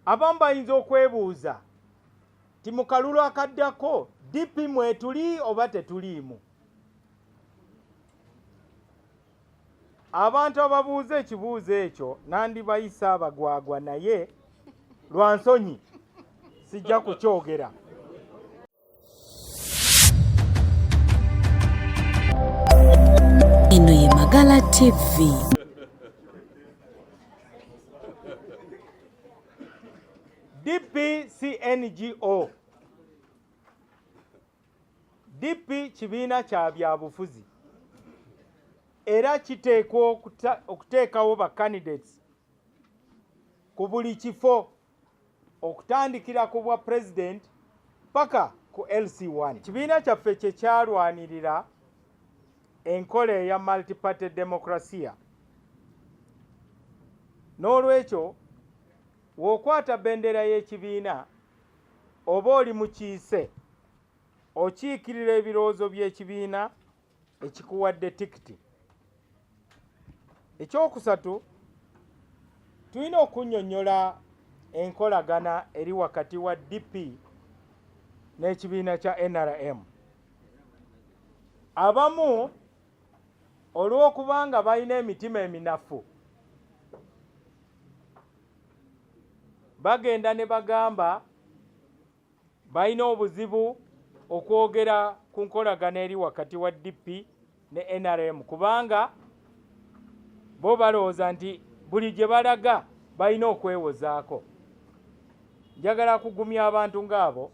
abamu bayinza okwebuuza ti mu kalulu akaddako DP mwetuli oba tetuliimu. Abantu ababuuza ekibuuzo ekyo nandibayisa abagwagwa, naye lwa nsonyi sijja kukyogera. Eno ye Magala TV. DP CNGO. DP kibiina kya byabufuzi era kiteekwa okuteekawo ba candidates ku buli kifo okutandikira ku bwa president paka ku LC1. Kibiina kyaffe kye kyalwanirira enkola eya multi-party democracy. N'olwekyo w'okwata bendera y'ekibiina oba oli mukiise okiikirira ebirowoozo by'ekibiina ekikuwadde tikiti. Ekyokusatu, tulina okunnyonnyola enkolagana eri wakati wa DP n'ekibiina kya NRM. Abamu olw'okubanga balina emitima eminafu bagenda ne bagamba balina obuzibu okwogera ku nkolagana eri wakati wa DP ne NRM kubanga bo balowooza nti buli gye balaga balina okwewozaako. Njagala kugumya abantu ng'abo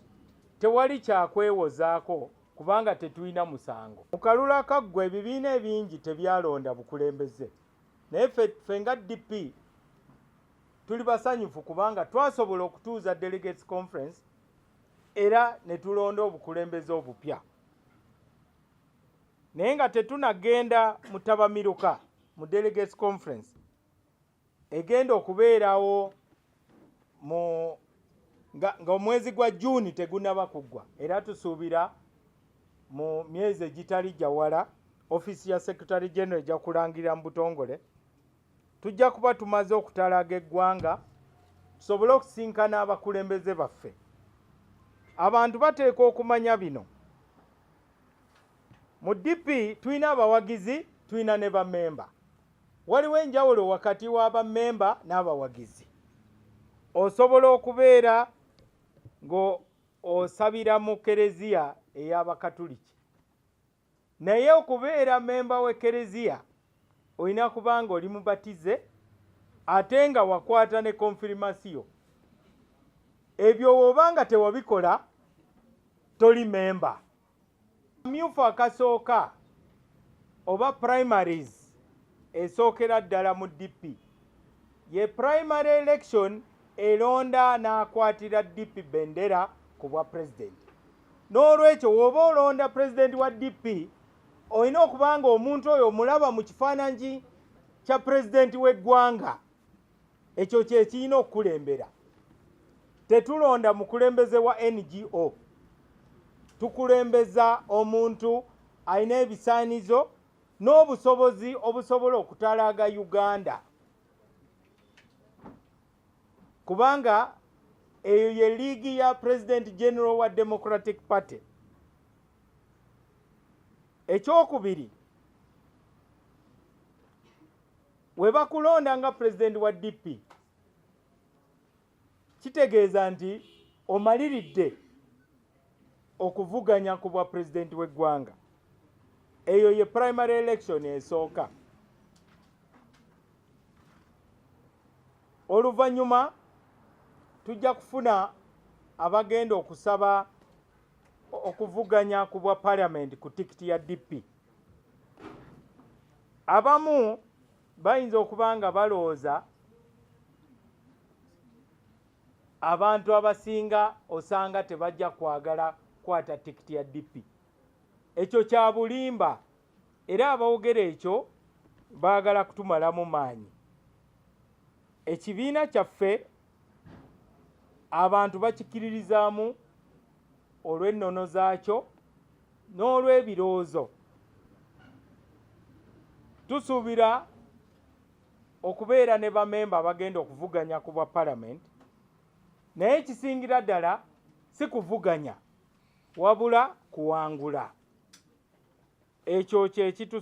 tewali kyakwewozaako kubanga tetulina musango. Mu kalulu akaggwa ebibiina ebingi tebyalonda bukulembeze, naye ffe nga DP tuli basanyufu kubanga twasobola okutuuza delegates conference era ne tulonda obukulembeze obupya. Naye nga tetunagenda mutabamiruka mu delegates conference egenda okubeerawo nga omwezi gwa June tegunaba kuggwa, era tusuubira mu myezi egitali gyawala office ya Secretary General ejja kulangirira mu butongole tujja kuba tumaze okutalaga eggwanga tusobole okusinkana abakulembeze baffe. Abantu bateekwa okumanya bino. Mu DP tulina abawagizi, tulina ne bammemba. Waliwo enjawulo wakati w'abammemba n'abawagizi. Osobola okubeera ng'osabira mu kereziya ey'Abakatuliki, naye okubeera mmemba w'ekereziya olina kubanga oli mubatize ate nga wakwata ne konfirimasiyo. Ebyo w'obanga tewabikola toli memba. Myufu akasooka oba primaries esookera ddala mu DP ye primary election elonda n'akwatira DP bendera ku bwa president. N'olwekyo w'oba olonda president wa DP olina okubanga omuntu oyo omulaba mu kifaananyi kya president w'eggwanga. Ekyo kye kirina okukulembera. Tetulonda mukulembeze wa NGO, tukulembeza omuntu alina ebisaanizo n'obusobozi obusobola okutalaaga Uganda, kubanga eyo ye liigi ya President General wa Democratic Party. Ekyokubiri, we bakulonda nga president wa DP kitegeeza nti omaliridde okuvuganya ku bwa president w'eggwanga. Eyo ye primary election esooka. Oluvannyuma tujja kufuna abagenda okusaba okuvuganya ku bwa parliament ku tikiti ya DP. Abamu bayinza okubanga balowooza abantu abasinga osanga tebajja kwagala kwata tikiti ya DP. Ekyo kya bulimba era abawogera ekyo baagala kutumalamu maanyi. Ekibiina kyaffe abantu bakikiririzaamu olw'ennono zaakyo n'olw'ebirowoozo. Tusuubira okubeera ne bamemba abagenda okuvuganya ku bwa parliament naye kisingira ddala si kuvuganya wabula kuwangula. Ekyo kye kitu